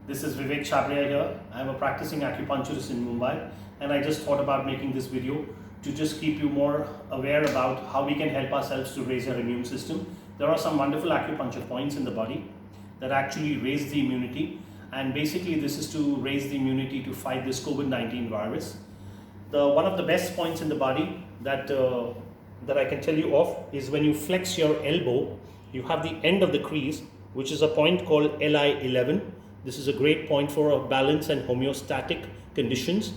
This is Vivek Chabria here. I am a practicing acupuncturist in Mumbai, and I just thought about making this video to just keep you more aware about how we can help ourselves to raise our immune system. There are some wonderful acupuncture points in the body that actually raise the immunity, and basically this is to raise the immunity to fight this COVID-19 virus. One of the best points in the body that I can tell you of is when you flex your elbow, you have the end of the crease, which is a point called LI11. This is a great point for balance and homeostatic conditions,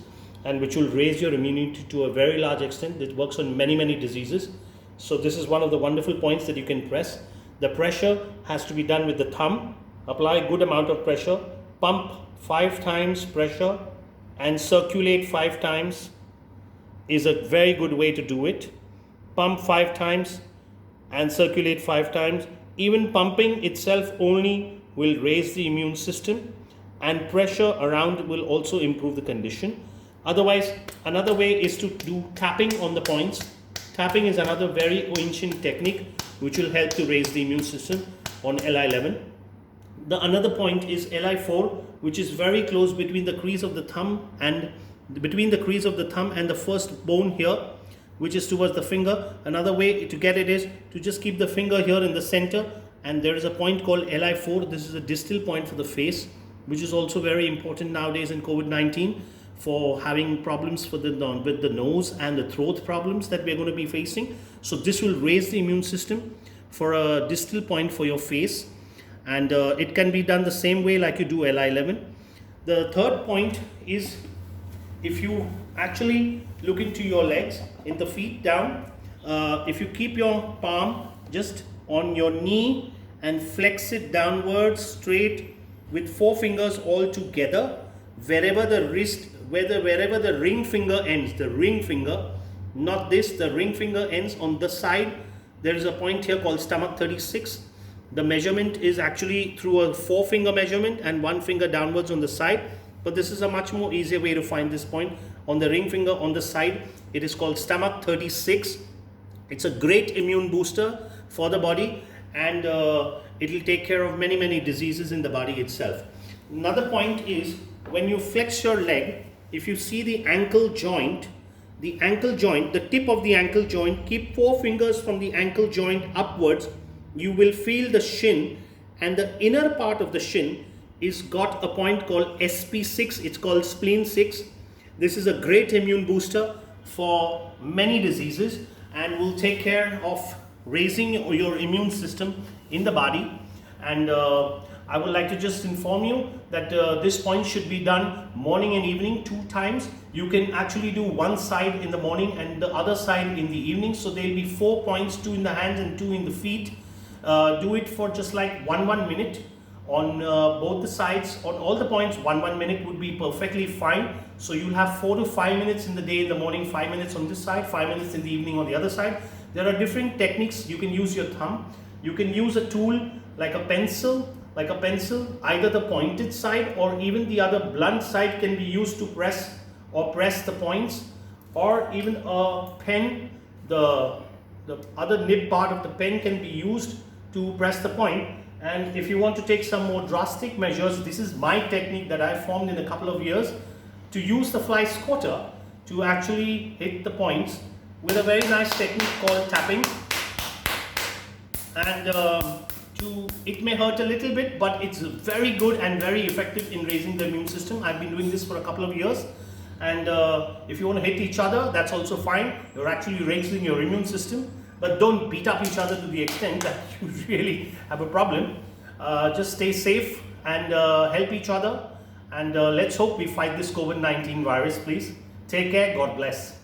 and which will raise your immunity to a very large extent. It works on many diseases. So this is one of the wonderful points that you can press. The pressure has to be done with the thumb. Apply a good amount of pressure, pump 5 times pressure, and circulate 5 times is a very good way to do it. Pump 5 times and circulate 5 times. Even pumping itself only will raise the immune system, and pressure around will also improve the condition. Otherwise, another way is to do tapping on the points. Tapping is another very ancient technique which will help to raise the immune system on LI11. Another point is LI4, which is very close between the crease of the thumb and the first bone here, which is towards the finger. Another way to get it is to just keep the finger here in the center, and there is a point called LI4. This is a distal point for the face, which is also very important nowadays in COVID-19 for having problems with the nose and the throat problems that we're going to be facing. So this will raise the immune system for a distal point for your face, and it can be done the same way like you do LI11. The third point is, if you actually look into your legs, in the feet down, if you keep your palm just on your knee and flex it downwards straight with 4 fingers all together, wherever the ring finger ends, the ring finger, not this, the ring finger ends on the side. There is a point here called stomach 36. The measurement is actually through a 4-finger measurement and 1 finger downwards on the side, but this is a much more easier way to find this point. On the ring finger on the side, it is called stomach 36. It's a great immune booster for the body, and it will take care of many diseases in the body itself. Another point is, when you flex your leg, if you see the ankle joint, the tip of the ankle joint, keep 4 fingers from the ankle joint upwards. You will feel the shin, and the inner part of the shin is got a point called SP6. It's called spleen 6. This is a great immune booster for many diseases and will take care of raising your immune system in the body. And I would like to just inform you that this point should be done morning and evening 2 times. You can actually do one side in the morning and the other side in the evening. So there will be 4 points, 2 in the hands and 2 in the feet. Do it for just like 1 minute on both the sides. On all the points, 1 minute would be perfectly fine. So you'll have 4 to 5 minutes in the day, in the morning, 5 minutes on this side, 5 minutes in the evening on the other side. There are different techniques. You can use your thumb. You can use a tool like a pencil, either the pointed side or even the other blunt side can be used to press the points, or even a pen, the other nib part of the pen can be used to press the point. And if you want to take some more drastic measures, this is my technique that I formed in a couple of years, to use the fly squatter to actually hit the points with a very nice technique called tapping. And it may hurt a little bit, but it's very good and very effective in raising the immune system. I've been doing this for a couple of years, and if you want to hit each other, that's also fine. You're actually raising your immune system, but don't beat up each other to the extent that you really have a problem. Just stay safe and help each other, and let's hope we fight this COVID-19 virus, please. Take care. God bless.